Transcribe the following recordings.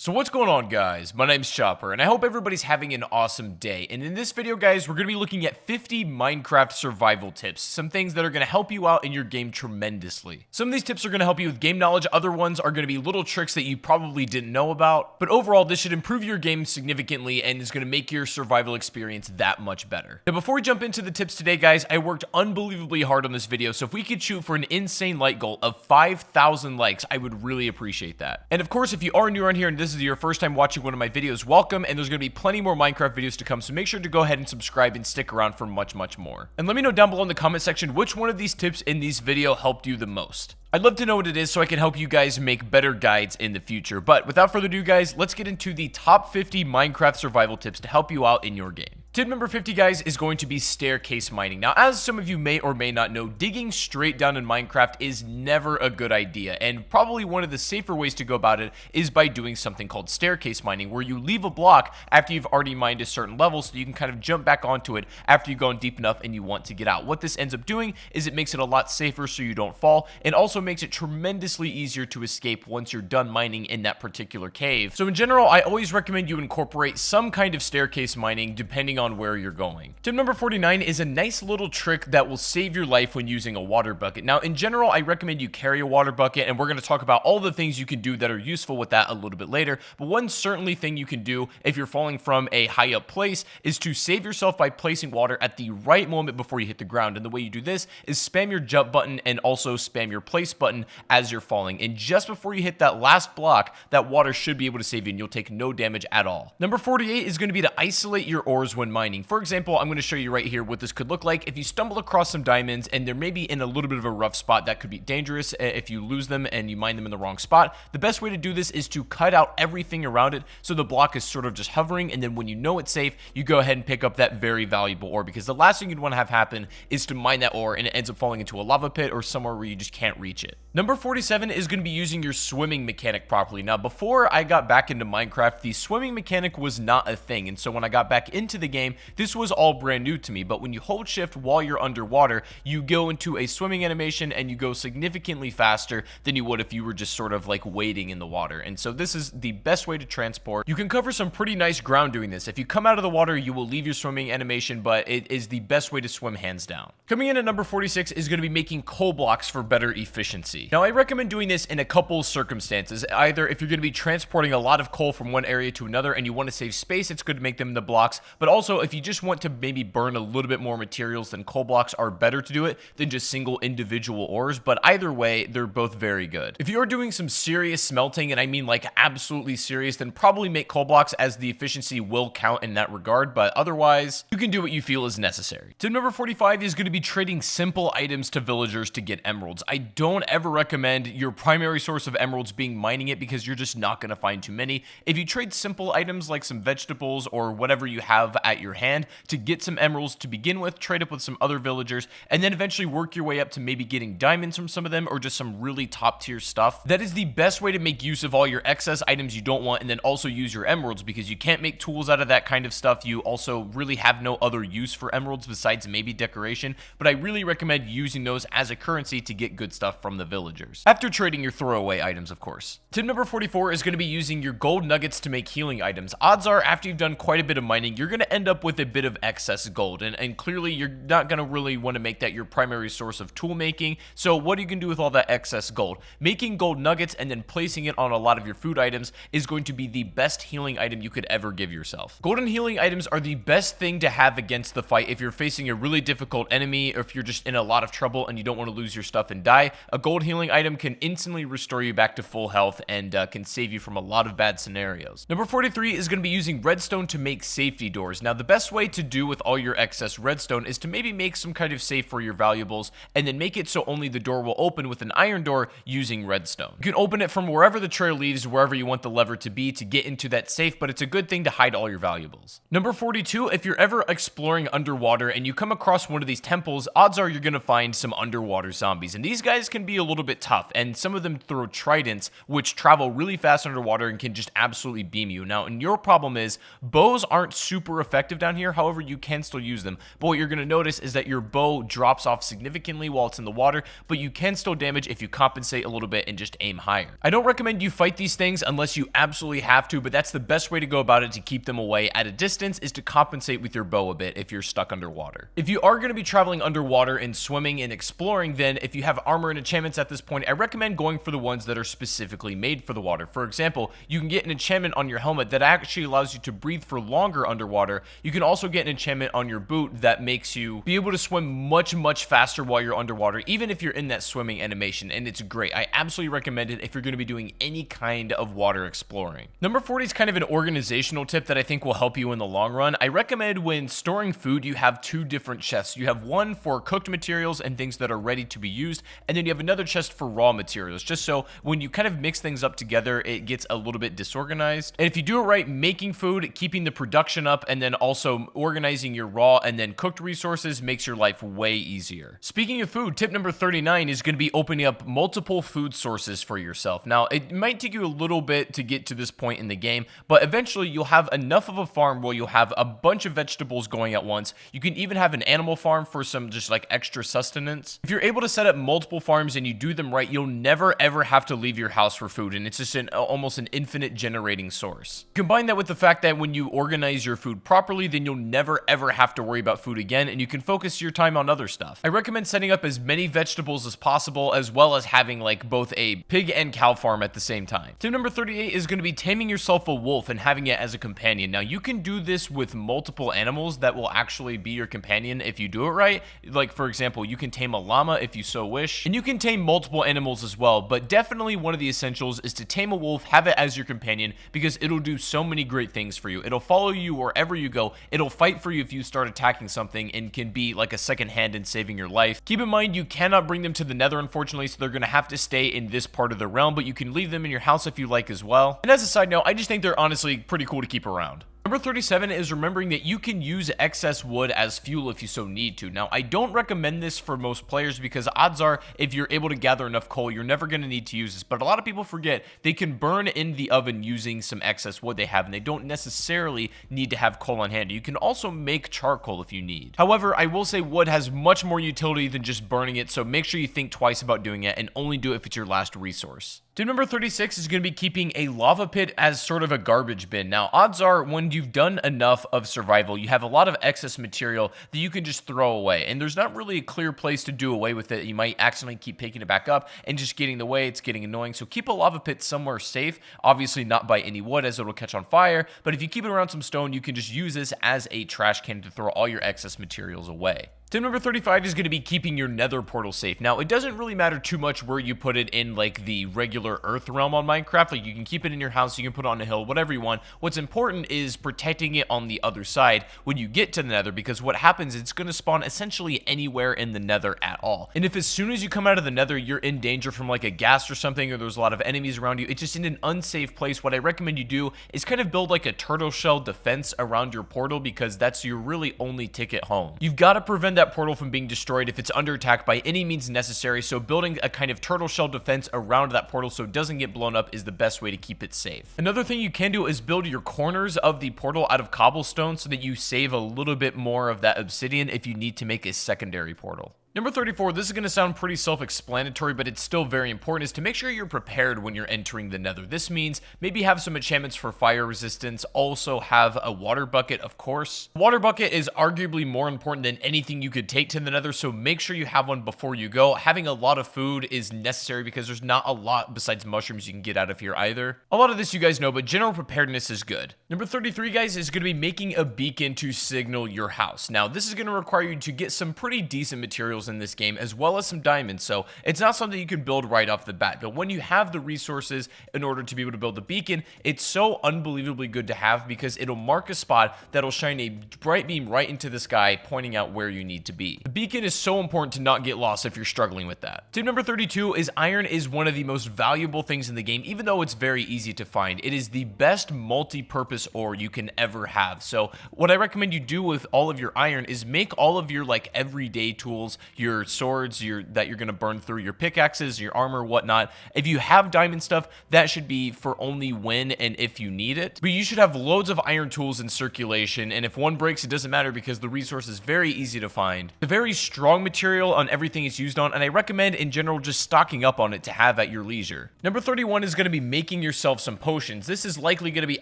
So what's going on, guys? My name's Chopper, and I hope everybody's having an awesome day. And in this video, guys, we're going to be looking at 50 Minecraft survival tips. Some things that are going to help you out in your game tremendously. Some of these tips are going to help you with game knowledge. Other ones are going to be little tricks that you probably didn't know about. But overall, this should improve your game significantly and is going to make your survival experience that much better. Now, before we jump into the tips today, guys, I worked unbelievably hard on this video. So if we could shoot for an insane like goal of 5,000 likes, I would really appreciate that. And of course, if you are new around here and this is your first time watching one of my videos, welcome, and there's going to be plenty more Minecraft videos to come, so make sure to go ahead and subscribe and stick around for much more. And let me know down below in the comment section which one of these tips in this video helped you the most. I'd love to know what it is so I can help you guys make better guides in the future. But without further ado, guys, let's get into the top 50 Minecraft survival tips to help you out in your game. Tip number 50, guys, is going to be staircase mining. Now, as some of you may or may not know, digging straight down in Minecraft is never a good idea, and probably one of the safer ways to go about it is by doing something called staircase mining, where you leave a block after you've already mined a certain level so you can kind of jump back onto it after you've gone deep enough and you want to get out. What this ends up doing is it makes it a lot safer so you don't fall, and also makes it tremendously easier to escape once you're done mining in that particular cave. So in general, I always recommend you incorporate some kind of staircase mining depending on where you're going. Tip number 49 is a nice little trick that will save your life when using a water bucket. Now, in general, I recommend you carry a water bucket, and we're going to talk about all the things you can do that are useful with that a little bit later. But one certainly thing you can do if you're falling from a high up place is to save yourself by placing water at the right moment before you hit the ground. And the way you do this is spam your jump button and also spam your place button as you're falling. And just before you hit that last block, that water should be able to save you and you'll take no damage at all. Number 48 is going to be to isolate your ores when mining. For example, I'm going to show you right here what this could look like if you stumble across some diamonds and they're maybe in a little bit of a rough spot. That could be dangerous if you lose them and you mine them in the wrong spot. The best way to do this is to cut out everything around it so the block is sort of just hovering, and then when you know it's safe, you go ahead and pick up that very valuable ore, because the last thing you'd want to have happen is to mine that ore and it ends up falling into a lava pit or somewhere where you just can't reach it. Number 47 is going to be using your swimming mechanic properly. Now, before I got back into Minecraft, the swimming mechanic was not a thing, and so when I got back into the game, this was all brand new to me. But when you hold shift while you're underwater, you go into a swimming animation and you go significantly faster than you would if you were just sort of like wading in the water. And so this is the best way to transport. You can cover some pretty nice ground doing this. If you come out of the water, you will leave your swimming animation, but it is the best way to swim hands down. Coming in at number 46 is going to be making coal blocks for better efficiency. Now, I recommend doing this in a couple circumstances. Either if you're going to be transporting a lot of coal from one area to another and you want to save space, it's good to make them into blocks. But also, if you just want to maybe burn a little bit more materials, then coal blocks are better to do it than just single individual ores. But either way, they're both very good. If you're doing some serious smelting, and I mean like absolutely serious, then probably make coal blocks, as the efficiency will count in that regard. But otherwise, you can do what you feel is necessary. Tip number 45 is going to be trading simple items to villagers to get emeralds. I don't ever recommend your primary source of emeralds being mining it, because you're just not going to find too many. If you trade simple items like some vegetables or whatever you have at your hand to get some emeralds to begin with, trade up with some other villagers, and then eventually work your way up to maybe getting diamonds from some of them or just some really top tier stuff, that is the best way to make use of all your excess items you don't want, and then also use your emeralds, because you can't make tools out of that kind of stuff. You also really have no other use for emeralds besides maybe decoration, but I really recommend using those as a currency to get good stuff from the villagers, after trading your throwaway items, of course. Tip number 44 is going to be using your gold nuggets to make healing items. Odds are, after you've done quite a bit of mining, you're going to end up with a bit of excess gold, and clearly you're not going to really want to make that your primary source of tool making. So what you can do with all that excess gold? Making gold nuggets and then placing it on a lot of your food items is going to be the best healing item you could ever give yourself. Golden healing items are the best thing to have against the fight if you're facing a really difficult enemy, or if you're just in a lot of trouble and you don't want to lose your stuff and die. A gold healing item can instantly restore you back to full health and can save you from a lot of bad scenarios. Number 43 is going to be using redstone to make safety doors. Now, the best way to do with all your excess redstone is to maybe make some kind of safe for your valuables, and then make it so only the door will open with an iron door using redstone. You can open it from wherever the trail leads, wherever you want the lever to be to get into that safe, but it's a good thing to hide all your valuables. Number 42, if you're ever exploring underwater and you come across one of these temples, odds are you're going to find some underwater zombies, and these guys can be a little bit tough, and some of them throw tridents, which travel really fast underwater and can just absolutely beam you. Now, and your problem is bows aren't super effective effective down here. However, you can still use them. But what you're going to notice is that your bow drops off significantly while it's in the water, but you can still damage if you compensate a little bit and just aim higher. I don't recommend you fight these things unless you absolutely have to, but that's the best way to go about it to keep them away at a distance, is to compensate with your bow a bit if you're stuck underwater. If you are going to be traveling underwater and swimming and exploring, then if you have armor and enchantments at this point, I recommend going for the ones that are specifically made for the water. For example, you can get an enchantment on your helmet that actually allows you to breathe for longer underwater. You can also get an enchantment on your boot that makes you be able to swim much faster while you're underwater, even if you're in that swimming animation, and it's great. I absolutely recommend it if you're going to be doing any kind of water exploring. Number 40 is kind of an organizational tip that I think will help you in the long run. I recommend when storing food, you have two different chests. You have one for cooked materials and things that are ready to be used, and then you have another chest for raw materials, just so when you kind of mix things up together, it gets a little bit disorganized. And if you do it right, making food, keeping the production up, and then also organizing your raw and then cooked resources makes your life way easier. Speaking of food, tip number 39 is going to be opening up multiple food sources for yourself. Now, it might take you a little bit to get to this point in the game, but eventually you'll have enough of a farm where you'll have a bunch of vegetables going at once. You can even have an animal farm for some just like extra sustenance. If you're able to set up multiple farms and you do them right, you'll never ever have to leave your house for food, and it's just almost an infinite generating source. Combine that with the fact that when you organize your food properly, then you'll never ever have to worry about food again, and you can focus your time on other stuff. I recommend setting up as many vegetables as possible, as well as having like both a pig and cow farm at the same time. Tip number 38 is going to be taming yourself a wolf and having it as a companion. Now, you can do this with multiple animals that will actually be your companion if you do it right. Like, for example, you can tame a llama if you so wish, and you can tame multiple animals as well, but definitely one of the essentials is to tame a wolf, have it as your companion, because it'll do so many great things for you. It'll follow you wherever you go. It'll fight for you if you start attacking something, and can be like a second hand in saving your life. Keep in mind, you cannot bring them to the nether, unfortunately, so they're going to have to stay in this part of the realm, but you can leave them in your house if you like as well. And as a side note, I just think they're honestly pretty cool to keep around. Number 37 is remembering that you can use excess wood as fuel if you so need to. Now, I don't recommend this for most players because odds are if you're able to gather enough coal, you're never going to need to use this. But a lot of people forget they can burn in the oven using some excess wood they have, and they don't necessarily need to have coal on hand. You can also make charcoal if you need. However, I will say wood has much more utility than just burning it, so make sure you think twice about doing it and only do it if it's your last resource. Tip number 36 is going to be keeping a lava pit as sort of a garbage bin. Now, odds are when you've done enough of survival, you have a lot of excess material that you can just throw away, and there's not really a clear place to do away with it. You might accidentally keep picking it back up and just getting in the way. It's getting annoying, so keep a lava pit somewhere safe. Obviously not by any wood, as it'll catch on fire, but if you keep it around some stone, you can just use this as a trash can to throw all your excess materials away. Tip number 35 is going to be keeping your nether portal safe. Now, it doesn't really matter too much where you put it in like the regular earth realm on Minecraft. Like, you can keep it in your house, you can put it on a hill, whatever you want. What's important is protecting it on the other side when you get to the nether, because what happens is it's going to spawn essentially anywhere in the nether at all. And if as soon as you come out of the nether, you're in danger from like a ghast or something, or there's a lot of enemies around you, it's just in an unsafe place. What I recommend you do is kind of build like a turtle shell defense around your portal, because that's your really only ticket home. You've got to prevent that portal from being destroyed if it's under attack by any means necessary, so building a kind of turtle shell defense around that portal so it doesn't get blown up is the best way to keep it safe. Another thing you can do is build your corners of the portal out of cobblestone so that you save a little bit more of that obsidian if you need to make a secondary portal. Number 34, this is going to sound pretty self-explanatory, but it's still very important, is to make sure you're prepared when you're entering the nether. This means maybe have some enchantments for fire resistance, also have a water bucket, of course. Water bucket is arguably more important than anything you could take to the nether, so make sure you have one before you go. Having a lot of food is necessary because there's not a lot besides mushrooms you can get out of here either. A lot of this you guys know, but general preparedness is good. Number 33, guys, is going to be making a beacon to signal your house. Now, this is going to require you to get some pretty decent materials in this game, as well as some diamonds, so it's not something you can build right off the bat, but when you have the resources in order to be able to build the beacon, it's so unbelievably good to have because it'll mark a spot that'll shine a bright beam right into the sky, pointing out where you need to be. The beacon is so important to not get lost if you're struggling with that. Tip number 32 is iron is one of the most valuable things in the game, even though it's very easy to find. It is the best multi-purpose ore you can ever have, so what I recommend you do with all of your iron is make all of your like everyday tools, your swords that you're going to burn through, your pickaxes, your armor, whatnot. If you have diamond stuff, that should be for only when and if you need it. But you should have loads of iron tools in circulation, and if one breaks, it doesn't matter because the resource is very easy to find. It's a very strong material on everything it's used on, and I recommend in general just stocking up on it to have at your leisure. Number 31 is going to be making yourself some potions. This is likely going to be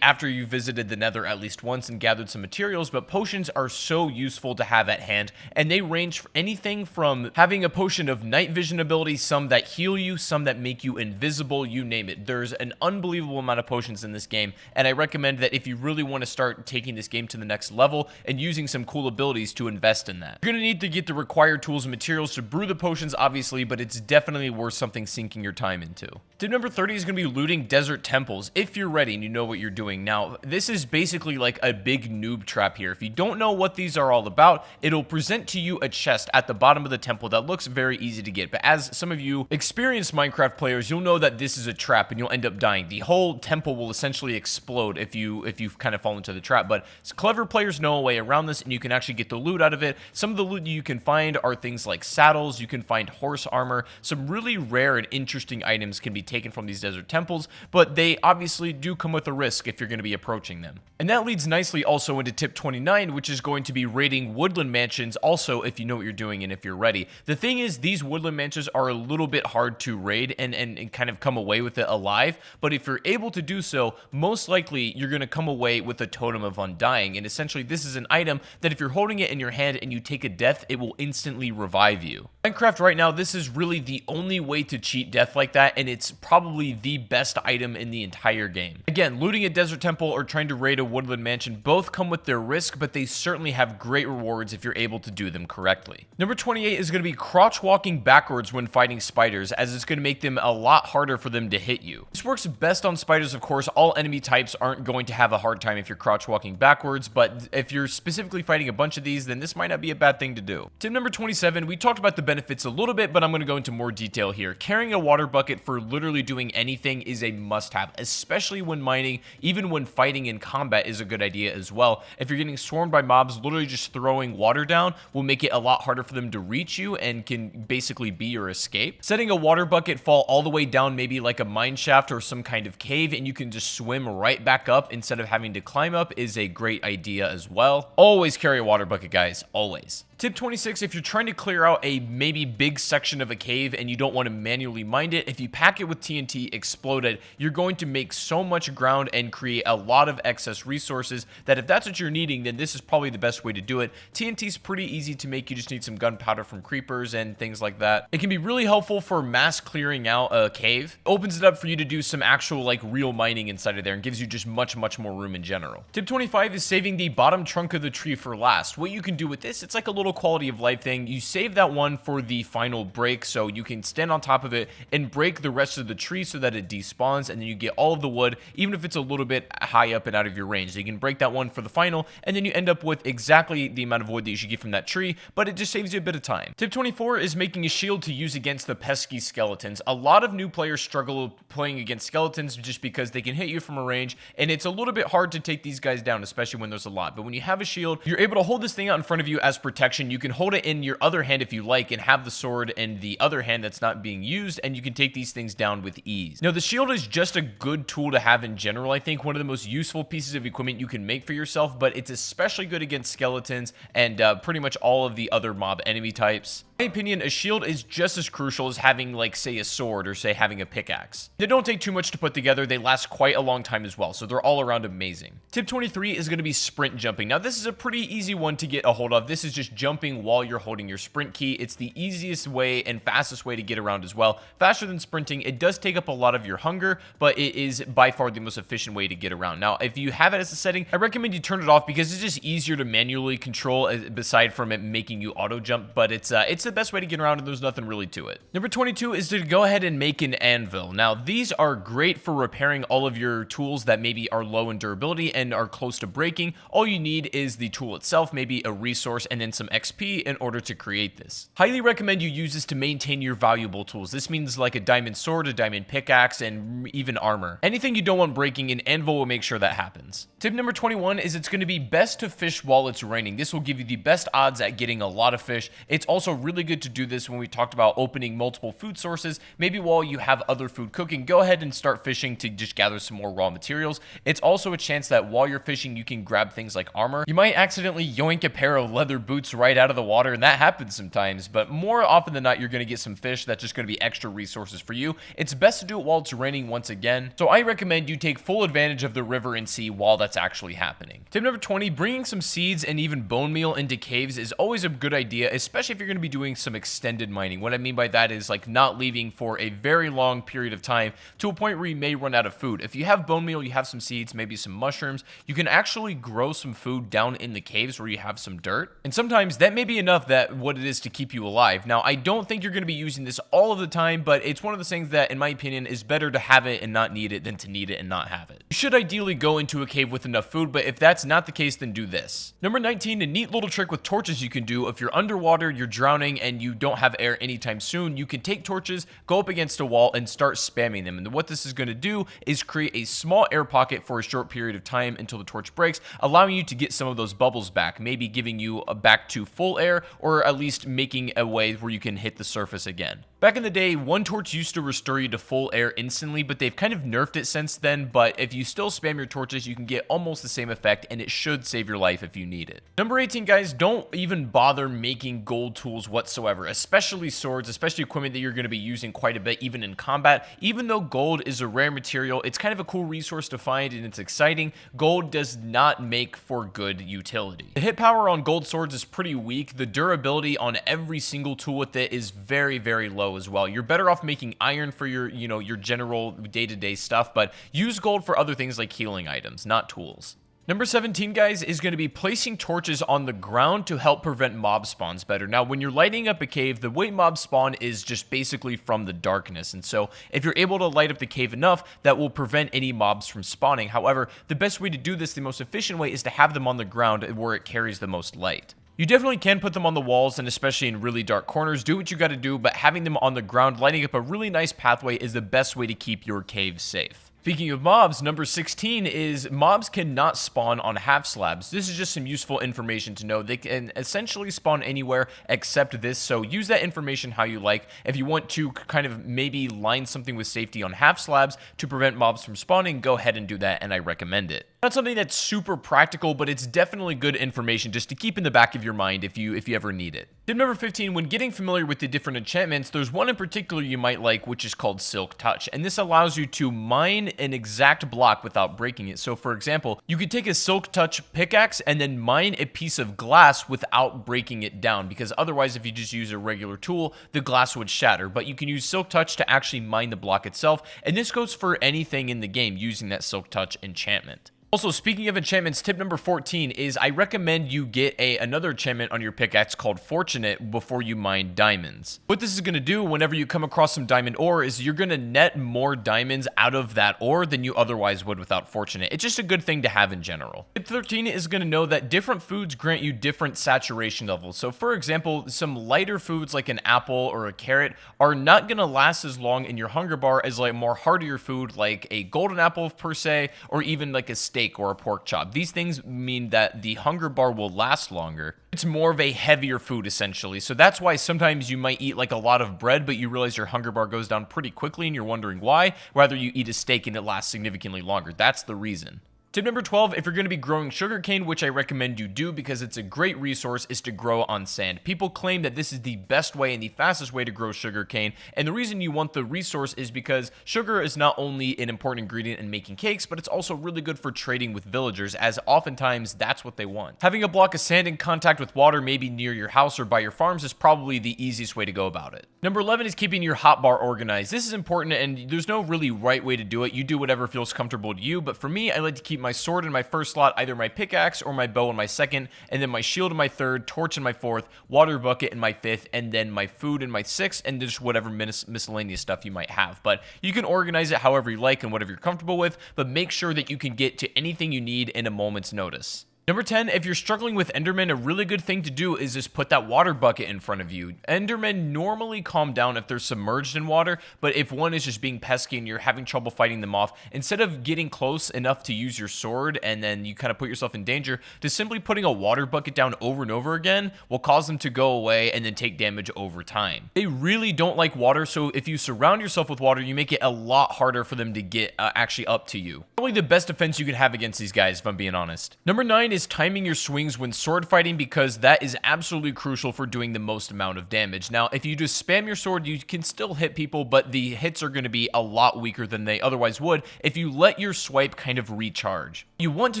after you visited the Nether at least once and gathered some materials, but potions are so useful to have at hand, and they range for anything from having a potion of night vision ability, some that heal you, some that make you invisible, you name it. There's an unbelievable amount of potions in this game, and I recommend that if you really want to start taking this game to the next level and using some cool abilities, to invest in that. You're going to need to get the required tools and materials to brew the potions, obviously, but it's definitely worth something sinking your time into. Tip number 30 is going to be looting desert temples if you're ready and you know what you're doing. Now, this is basically like a big noob trap here. If you don't know what these are all about, it'll present to you a chest at the bottom of the temple that looks very easy to get. But as some of you experienced Minecraft players, you'll know that this is a trap and you'll end up dying. The whole temple will essentially explode if you kind of fall into the trap. But clever players know a way around this, and you can actually get the loot out of it. Some of the loot you can find are things like saddles. You can find horse armor. Some really rare and interesting items can be taken from these desert temples, but they obviously do come with a risk if you're going to be approaching them. And that leads nicely also into tip 29, which is going to be raiding woodland mansions also if you know what you're doing and if you're ready. The thing is, these woodland mansions are a little bit hard to raid and kind of come away with it alive, but if you're able to do so, most likely you're going to come away with a totem of undying, and essentially this is an item that if you're holding it in your hand and you take a death, it will instantly revive you. Minecraft right now, this is really the only way to cheat death like that, and it's probably the best item in the entire game. Again, looting a desert temple or trying to raid a woodland mansion both come with their risk, but they certainly have great rewards if you're able to do them correctly. Number 28 is going to be crouch walking backwards when fighting spiders, as it's going to make them a lot harder for them to hit you. This works best on spiders, of course. All enemy types aren't going to have a hard time if you're crouch walking backwards, but if you're specifically fighting a bunch of these, then this might not be a bad thing to do. Tip number 27, we talked about the benefits a little bit, but I'm going to go into more detail here. Carrying a water bucket for literally doing anything is a must-have, especially when mining. Even when fighting in combat is a good idea as well. If you're getting swarmed by mobs, literally just throwing water down will make it a lot harder for them to reach you and can basically be your escape. Setting a water bucket fall all the way down maybe like a mine shaft or some kind of cave, and you can just swim right back up instead of having to climb up is a great idea as well. Always carry a water bucket, guys. Always. Tip 26, if you're trying to clear out a maybe big section of a cave and you don't want to manually mine it, if you pack it with TNT, explode it, you're going to make so much ground and create a lot of excess resources that if that's what you're needing, then this is probably the best way to do it. TNT is pretty easy to make. You just need some gunpowder from creepers and things like that. It can be really helpful for mass clearing out a cave. It opens it up for you to do some actual like real mining inside of there and gives you just much more room in general. Tip 25 is saving the bottom trunk of the tree for last. What you can do with this, it's like a little quality of life thing. You save that one for the final break, so you can stand on top of it and break the rest of the tree so that it despawns, and then you get all of the wood, even if it's a little bit high up and out of your range. So you can break that one for the final, and then you end up with exactly the amount of wood that you should get from that tree, but it just saves you a bit of time. Tip 24 is making a shield to use against the pesky skeletons. A lot of new players struggle playing against skeletons just because they can hit you from a range, and it's a little bit hard to take these guys down, especially when there's a lot. But when you have a shield, you're able to hold this thing out in front of you as protection. You can hold it in your other hand if you like and have the sword in the other hand that's not being used, and you can take these things down with ease. Now, the shield is just a good tool to have in general. I think one of the most useful pieces of equipment you can make for yourself, but it's especially good against skeletons and pretty much all of the other mob enemy types. In my opinion, a shield is just as crucial as having, like, say, a sword or, say, having a pickaxe. They don't take too much to put together. They last quite a long time as well, so they're all around amazing. Tip 23 is going to be sprint jumping. Now, this is a pretty easy one to get a hold of. This is just jumping while you're holding your sprint key. It's the easiest way and fastest way to get around as well. Faster than sprinting. It does take up a lot of your hunger, but it is by far the most efficient way to get around. Now, if you have it as a setting, I recommend you turn it off because it's just easier to manually control aside from it making you auto jump, but it's the best way to get around, and there's nothing really to it. Number 22 is to go ahead and make an anvil. Now, these are great for repairing all of your tools that maybe are low in durability and are close to breaking. All you need is the tool itself, maybe a resource, and then some XP in order to create this. Highly recommend you use this to maintain your valuable tools. This means like a diamond sword, a diamond pickaxe, and even armor. Anything you don't want breaking, an anvil will make sure that happens. Tip number 21 is it's going to be best to fish while it's raining. This will give you the best odds at getting a lot of fish. It's also really good to do this when we talked about opening multiple food sources. Maybe while you have other food cooking, go ahead and start fishing to just gather some more raw materials. It's also a chance that while you're fishing, you can grab things like armor. You might accidentally yoink a pair of leather boots right out of the water, and that happens sometimes, but more often than not, you're going to get some fish that's just going to be extra resources for you. It's best to do it while it's raining once again, so I recommend you take full advantage of the river and sea while that's actually happening. Tip number 20, bringing some seeds and even bone meal into caves is always a good idea, especially if you're going to be doing some extended mining. What I mean by that is like not leaving for a very long period of time to a point where you may run out of food. If you have bone meal, you have some seeds, maybe some mushrooms, you can actually grow some food down in the caves where you have some dirt. And sometimes that may be enough that what it is to keep you alive. Now, I don't think you're going to be using this all of the time, but it's one of those things that, in my opinion, is better to have it and not need it than to need it and not have it. You should ideally go into a cave with enough food, but if that's not the case, then do this. Number 19, a neat little trick with torches you can do. If you're underwater, you're drowning, and you don't have air anytime soon, you can take torches, go up against a wall, and start spamming them. And what this is going to do is create a small air pocket for a short period of time until the torch breaks, allowing you to get some of those bubbles back, maybe giving you back to full air, or at least making a way where you can hit the surface again. Back in the day, one torch used to restore you to full air instantly, but they've kind of nerfed it since then. But if you still spam your torches, you can get almost the same effect, and it should save your life if you need it. Number 18, guys, don't even bother making gold tools whatsoever, especially swords, especially equipment that you're going to be using quite a bit, even in combat. Even though gold is a rare material, it's kind of a cool resource to find, and it's exciting. Gold does not make for good utility. The hit power on gold swords is pretty weak. The durability on every single tool with it is very, very low as well. You're better off making iron for your, your general day-to-day stuff, but use gold for other things like healing items, not tools. Number 17, guys, is going to be placing torches on the ground to help prevent mob spawns better. Now, when you're lighting up a cave, the way mobs spawn is just basically from the darkness. And so if you're able to light up the cave enough, that will prevent any mobs from spawning. However, the best way to do this, the most efficient way, is to have them on the ground where it carries the most light. You definitely can put them on the walls, and especially in really dark corners, do what you got to do, but having them on the ground, lighting up a really nice pathway is the best way to keep your cave safe. Speaking of mobs, number 16 is mobs cannot spawn on half slabs. This is just some useful information to know. They can essentially spawn anywhere except this, so use that information how you like. If you want to kind of maybe line something with safety on half slabs to prevent mobs from spawning, go ahead and do that, and I recommend it. Not something that's super practical, but it's definitely good information just to keep in the back of your mind if you ever need it. Tip number 15, when getting familiar with the different enchantments, there's one in particular you might like, which is called Silk Touch, and this allows you to mine an exact block without breaking it. So for example, you could take a Silk Touch pickaxe and then mine a piece of glass without breaking it down, because otherwise if you just use a regular tool, the glass would shatter. But you can use Silk Touch to actually mine the block itself, and this goes for anything in the game using that Silk Touch enchantment. Also, speaking of enchantments, tip number 14 is I recommend you get another enchantment on your pickaxe called Fortunate before you mine diamonds. What this is going to do whenever you come across some diamond ore is you're going to net more diamonds out of that ore than you otherwise would without Fortunate. It's just a good thing to have in general. Tip 13 is going to know that different foods grant you different saturation levels. So for example, some lighter foods like an apple or a carrot are not going to last as long in your hunger bar as like more heartier food like a golden apple per se, or even like a steak or a pork chop. These things mean that the hunger bar will last longer. It's more of a heavier food essentially. So that's why sometimes you might eat like a lot of bread, but you realize your hunger bar goes down pretty quickly and you're wondering why, rather you eat a steak and it lasts significantly longer. That's the reason. Tip number 12, if you're going to be growing sugarcane, which I recommend you do because it's a great resource, is to grow on sand. People claim that this is the best way and the fastest way to grow sugarcane, and the reason you want the resource is because sugar is not only an important ingredient in making cakes, but it's also really good for trading with villagers, as oftentimes that's what they want. Having a block of sand in contact with water, maybe near your house or by your farms, is probably the easiest way to go about it. Number 11 is keeping your hotbar organized. This is important, and there's no really right way to do it. You do whatever feels comfortable to you, but for me, I like to keep my sword in my first slot, either my pickaxe or my bow in my second, and then my shield in my third, torch in my fourth, water bucket in my fifth, and then my food in my sixth, and just whatever miscellaneous stuff you might have. But you can organize it however you like and whatever you're comfortable with, but make sure that you can get to anything you need in a moment's notice. Number 10, if you're struggling with Endermen, a really good thing to do is just put that water bucket in front of you. Endermen normally calm down if they're submerged in water, but if one is just being pesky and you're having trouble fighting them off, instead of getting close enough to use your sword and then you kind of put yourself in danger, just simply putting a water bucket down over and over again will cause them to go away and then take damage over time. They really don't like water, so if you surround yourself with water, you make it a lot harder for them to get actually up to you. Probably the best defense you can have against these guys, if I'm being honest. Number 9 is timing your swings when sword fighting, because that is absolutely crucial for doing the most amount of damage. Now, if you just spam your sword, you can still hit people, but the hits are going to be a lot weaker than they otherwise would if you let your swipe kind of recharge. What you want to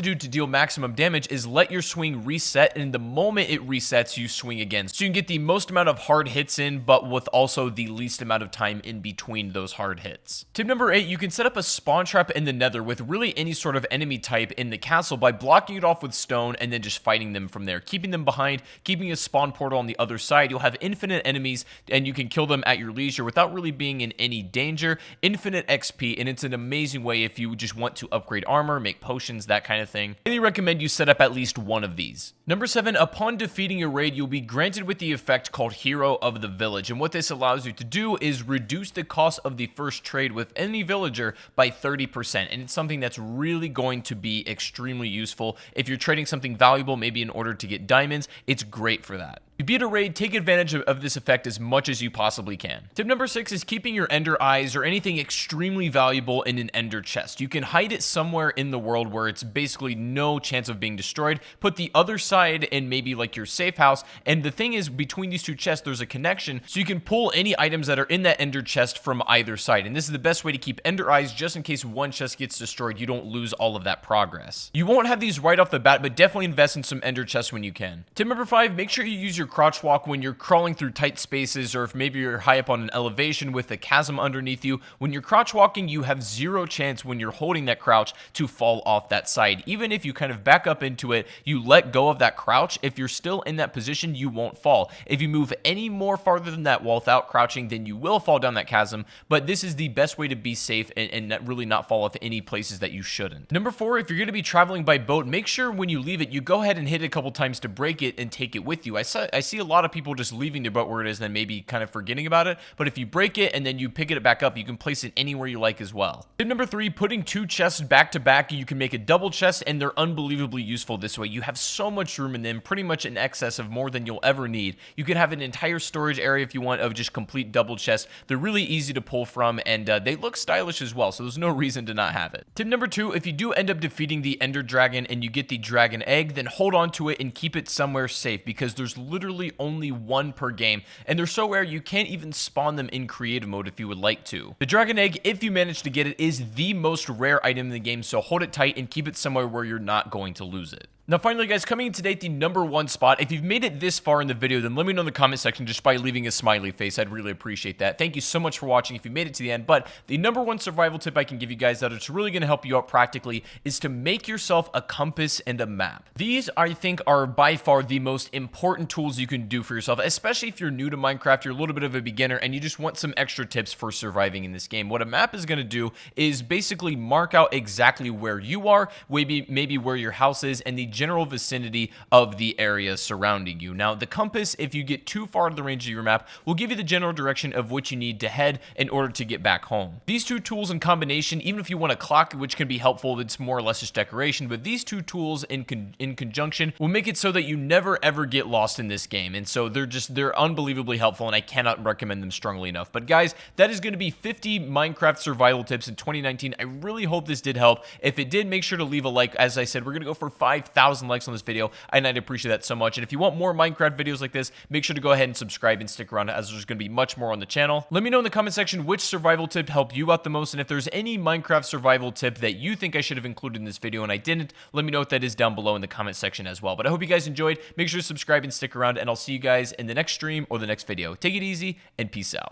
do to deal maximum damage is let your swing reset, and the moment it resets, you swing again. So you can get the most amount of hard hits in, but with also the least amount of time in between those hard hits. Tip number 8, you can set up a spawn trap in the nether with really any sort of enemy type in the castle by blocking it off with stone and then just fighting them from there, keeping them behind, keeping a spawn portal on the other side. You'll have infinite enemies and you can kill them at your leisure without really being in any danger. Infinite XP, and it's an amazing way if you just want to upgrade armor, make potions, that kind of thing. I really recommend you set up at least one of these. Number 7, upon defeating a raid, you'll be granted with the effect called Hero of the Village, and what this allows you to do is reduce the cost of the first trade with any villager by 30%, and it's something that's really going to be extremely useful. If you're trading something valuable, maybe in order to get diamonds, it's great for that. If you beat a raid, take advantage of this effect as much as you possibly can. Tip number 6 is keeping your ender eyes or anything extremely valuable in an ender chest. You can hide it somewhere in the world where it's basically no chance of being destroyed. Put the other side in maybe like your safe house, and the thing is, between these two chests there's a connection, so you can pull any items that are in that ender chest from either side, and this is the best way to keep ender eyes just in case one chest gets destroyed. You don't lose all of that progress. You won't have these right off the bat, but definitely invest in some ender chests when you can. Tip number 5, make sure you use your crouch walk when you're crawling through tight spaces, or if maybe you're high up on an elevation with a chasm underneath you. When you're crouch walking, you have zero chance when you're holding that crouch to fall off that side. Even if you kind of back up into it, you let go of that crouch, if you're still in that position, you won't fall. If you move any more farther than that without crouching, then you will fall down that chasm, but this is the best way to be safe and really not fall off any places that you shouldn't. Number 4, if you're going to be traveling by boat, make sure when you leave it, you go ahead and hit it a couple times to break it and take it with you. I see a lot of people just leaving their boat where it is and then maybe kind of forgetting about it, but if you break it and then you pick it back up, you can place it anywhere you like as well. Tip number 3, putting 2 chests back to back. You can make a double chest, and they're unbelievably useful this way. You have so much room in them, pretty much in excess of more than you'll ever need. You can have an entire storage area if you want of just complete double chests. They're really easy to pull from, and they look stylish as well, so there's no reason to not have it. Tip number 2, if you do end up defeating the Ender Dragon and you get the dragon egg, then hold on to it and keep it somewhere safe, because there's literally only one per game, and they're so rare you can't even spawn them in creative mode if you would like to. The dragon egg, if you manage to get it, is the most rare item in the game, so hold it tight and keep it somewhere where you're not going to lose it. Now finally guys, coming in today at the number 1 spot, if you've made it this far in the video, then let me know in the comment section just by leaving a smiley face. I'd really appreciate that. Thank you so much for watching if you made it to the end, but the number 1 survival tip I can give you guys that it's really going to help you out practically is to make yourself a compass and a map. These, I think, are by far the most important tools you can do for yourself, especially if you're new to Minecraft, you're a little bit of a beginner, and you just want some extra tips for surviving in this game. What a map is going to do is basically mark out exactly where you are, maybe where your house is, and the general vicinity of the area surrounding you. Now, the compass, if you get too far to the range of your map, will give you the general direction of which you need to head in order to get back home. These two tools in combination, even if you want a clock, which can be helpful, it's more or less just decoration, but these two tools in conjunction will make it so that you never ever get lost in this game, and so they're unbelievably helpful, and I cannot recommend them strongly enough. But guys, that is going to be 50 Minecraft survival tips in 2019. I really hope this did help. If it did, make sure to leave a like. As I said, we're going to go for 5,000 likes on this video, and I'd appreciate that so much. And if you want more Minecraft videos like this, make sure to go ahead and subscribe and stick around, as there's going to be much more on the channel. Let me know in the comment section which survival tip helped you out the most, and if there's any Minecraft survival tip that you think I should have included in this video and I didn't, let me know what that is down below in the comment section as well. But I hope you guys enjoyed. Make sure to subscribe and stick around, and I'll see you guys in the next stream or the next video. Take it easy, and peace out.